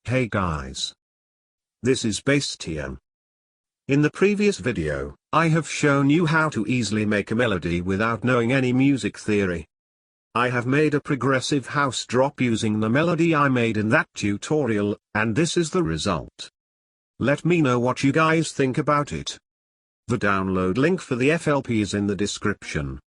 Hey guys. This is BassTM. In the previous video, I have shown you how to easily make a melody without knowing any music theory. I have made a progressive house drop using the melody I made in that tutorial, and this is the result. Let me know what you guys think about it. The download link for the FLP is in the description.